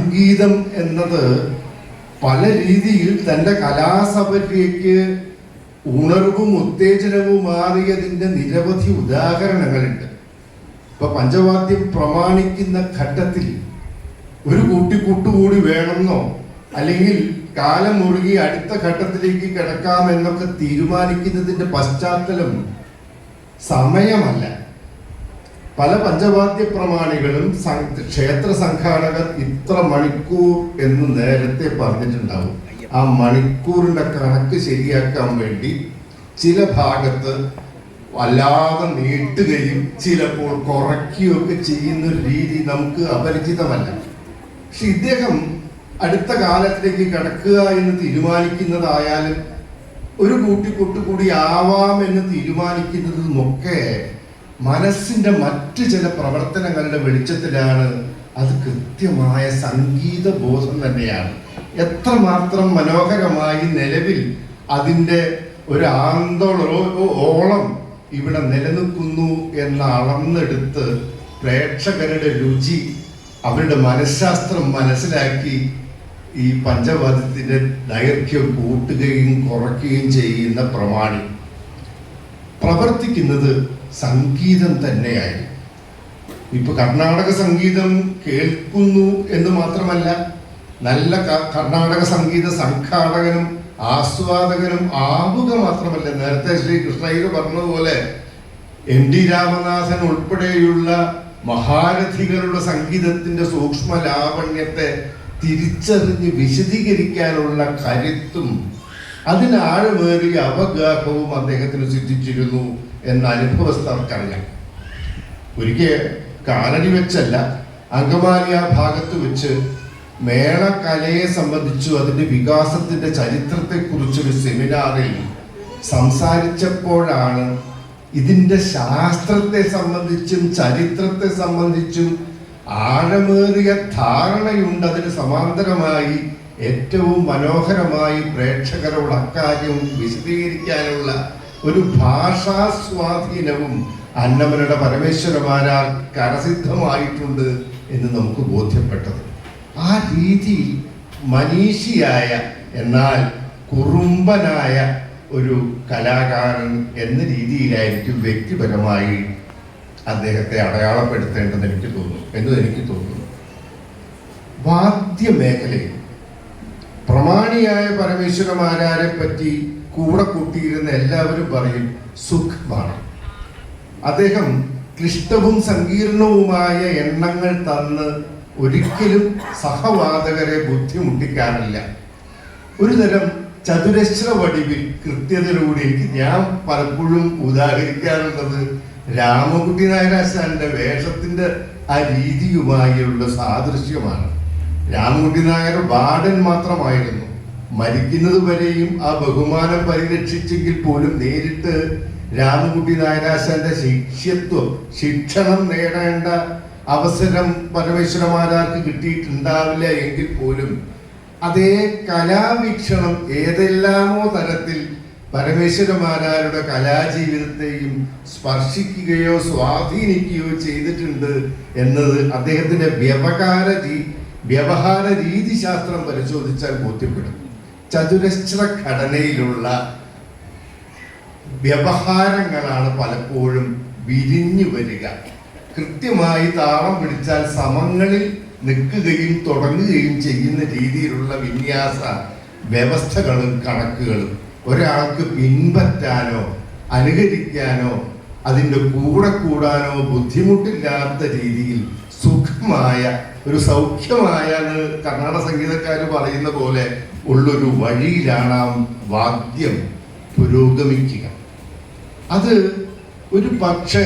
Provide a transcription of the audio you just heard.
സംഗീതം എന്നത് പല രീതിയിൽ തൻ്റെ കലാസഭയ്ക്ക് ഉണർവും ഉത്തേജനവും മാറിയതിൻ്റെ നിരവധി ഉദാഹരണങ്ങളുണ്ട്. ഇപ്പൊ പഞ്ചവാദ്യം പ്രമാണിക്കുന്ന ഘട്ടത്തിൽ ഒരു കൂട്ടുകൂടി വേണമെന്നോ അല്ലെങ്കിൽ കാലം മുറുകി അടുത്ത ഘട്ടത്തിലേക്ക് കിടക്കാമെന്നൊക്കെ തീരുമാനിക്കുന്നതിന്റെ പശ്ചാത്തലം സമയമല്ല. പല പഞ്ചവാദ്യ പ്രമാണികളും ക്ഷേത്ര സംഘാടകർ ഇത്ര മണിക്കൂർ എന്ന് നേരത്തെ പറഞ്ഞിട്ടുണ്ടാവും. ആ മണിക്കൂറിന്റെ കണക്ക് ശരിയാക്കാൻ വേണ്ടി ചില ഭാഗത്ത് വല്ലാതെ നീട്ടുകയും ചിലപ്പോൾ കുറയ്ക്കുകയൊക്കെ ചെയ്യുന്ന ഒരു രീതി നമുക്ക് അപരിചിതമല്ല. പക്ഷെ ഇദ്ദേഹം അടുത്ത കാലത്തിലേക്ക് കടക്കുക എന്ന് തീരുമാനിക്കുന്നതായാലും ഒരു കൂട്ടുകൂടി ആവാമെന്ന് തീരുമാനിക്കുന്നതുമൊക്കെ മനസ്സിന്റെ മറ്റു ചില പ്രവർത്തനങ്ങളുടെ വെളിച്ചത്തിലാണ്. അത് കൃത്യമായ സംഗീത ബോധം തന്നെയാണ്. എത്രമാത്രം മനോഹരമായി നിലവിൽ അതിൻ്റെ ഒരു ഓളം ഇവിടെ നിലനിൽക്കുന്നു എന്ന് അളന്നെടുത്ത് പ്രേക്ഷകരുടെ രുചി, അവരുടെ മനഃശാസ്ത്രം മനസ്സിലാക്കി ഈ പഞ്ചവാദ്യത്തിന്റെ ദൈർഘ്യം കൂട്ടുകയും കുറയ്ക്കുകയും ചെയ്യുന്ന പ്രമാണി പ്രവർത്തിക്കുന്നത് സംഗീതം തന്നെയായി. ഇപ്പൊ കർണാടക സംഗീതം കേൾക്കുന്നു എന്ന് മാത്രമല്ല, നല്ല കർണാടക സംഗീത സംഘാടകനും ആസ്വാദകനും ആവുക മാത്രമല്ല, നേരത്തെ ശ്രീ കൃഷ്ണയ്യർ പറഞ്ഞതുപോലെ NT രാമനാഥൻ ഉൾപ്പെടെയുള്ള മഹാരഥികളുടെ സംഗീതത്തിന്റെ സൂക്ഷ്മ ലാവണ്യത്തെ തിരിച്ചറിഞ്ഞ് വിശദീകരിക്കാനുള്ള കരുത്തും അതിനാഴമേറിയ അവഗാഹവും അദ്ദേഹത്തിന് സിദ്ധിച്ചിരുന്നു എന്ന അനുഭവസ്ഥർക്കറിയാം. ഒരിക്കൽ കാലടി വെച്ചല്ല, അങ്കമാലി ആ ഭാഗത്ത് വെച്ച് മേളകലയെ സംബന്ധിച്ചു അതിൻ്റെ വികാസത്തിൻ്റെ ചരിത്രത്തെക്കുറിച്ചൊരു സെമിനാറിൽ സംസാരിച്ചപ്പോഴാണ് ഇതിൻ്റെ ശാസ്ത്രത്തെ സംബന്ധിച്ചും ചരിത്രത്തെ സംബന്ധിച്ചും ആഴമേറിയ ധാരണയുണ്ട്. അതിന് സമാന്തരമായി ഏറ്റവും മനോഹരമായി പ്രേക്ഷകരോട് അക്കാര്യം വിശദീകരിക്കാനുള്ള ഒരു ഭാഷാ സ്വാധീനവും അന്നമനയുടെ പരമേശ്വരമാരാൽ കരസിദ്ധമായിട്ടുണ്ട് എന്ന് നമുക്ക് ബോധ്യപ്പെട്ടത്. ആ രീതി മനീഷിയായ എന്നാൽ കുറുമ്പനായ ഒരു കലാകാരൻ എന്ന രീതിയിലായിരിക്കും വ്യക്തിപരമായി അദ്ദേഹത്തെ അടയാളപ്പെടുത്തേണ്ടതെന്ന് എനിക്ക് തോന്നുന്നു. വാദ്യമേഖലയിൽ പ്രമാണിയായ പരമേശ്വരമാരാരെ പറ്റി കൂടെ കൂട്ടിയിരുന്ന എല്ലാവരും പറയും സുഖമാണ്. അദ്ദേഹം ക്ലിഷ്ടവും സങ്കീർണവുമായ എണ്ണങ്ങൾ തന്ന് ഒരിക്കലും സഹവാദകരെ ബുദ്ധിമുട്ടിക്കാറില്ല. ഒരു തരം ചതുരശ്ര വടിവിൽ കൃത്യതയിലൂടെ ഞാൻ പലപ്പോഴും ഉദാഹരിക്കാറുള്ളത് രാമകുട്ടി നായരാശാന്റെ വേഷത്തിന്റെ ആ രീതിയുമായുള്ള സാദൃശ്യമാണ്. രാമകുട്ടി നായർ ബാടൻ മാത്രമായിരുന്നു. മരിക്കുന്നത് വരെയും ആ ബഹുമാനം പരിരക്ഷിച്ചെങ്കിൽ പോലും നേരിട്ട് രാമകുട്ടി നായരാശാന്റെ ശിക്ഷണം നേടേണ്ട അവസരം പരമേശ്വരമാരാർക്ക് കിട്ടിയിട്ടുണ്ടാവില്ല എങ്കിൽ പോലും അതേ കലാവീക്ഷണം ഏതെല്ലാമോ തരത്തിൽ പരമേശ്വരമാരാരുടെ കലാജീവിതത്തെയും സ്പർശിക്കുകയോ സ്വാധീനിക്കുകയോ ചെയ്തിട്ടുണ്ട് എന്നത് അദ്ദേഹത്തിന്റെ വ്യവഹാര രീതിശാസ്ത്രം പരിശോധിച്ചാൽ ബോധ്യപ്പെടും. ചതുരശ്ര ഘടനയിലുള്ള വ്യവഹാരങ്ങളാണ് പലപ്പോഴും വിരിഞ്ഞു വരിക. കൃത്യമായി താളം പിടിച്ചാൽ സമങ്ങളിൽ നിൽക്കുകയും തുടങ്ങുകയും ചെയ്യുന്ന രീതിയിലുള്ള വിന്യാസ വ്യവസ്ഥകളും കണക്കുകളും ഒരാൾക്ക് പിൻപറ്റാനോ അനുകരിക്കാനോ അതിൻ്റെ കൂടെ കൂടാനോ ബുദ്ധിമുട്ടില്ലാത്ത രീതിയിൽ സുഖമായ ഒരു സൗഖ്യമായ കർണാടക സംഗീതക്കാർ പറയുന്ന പോലെ ഉള്ളൊരു വഴിയിലാണ് ആ വാദ്യം പുരോഗമിക്കുക. അത് ഒരു പക്ഷേ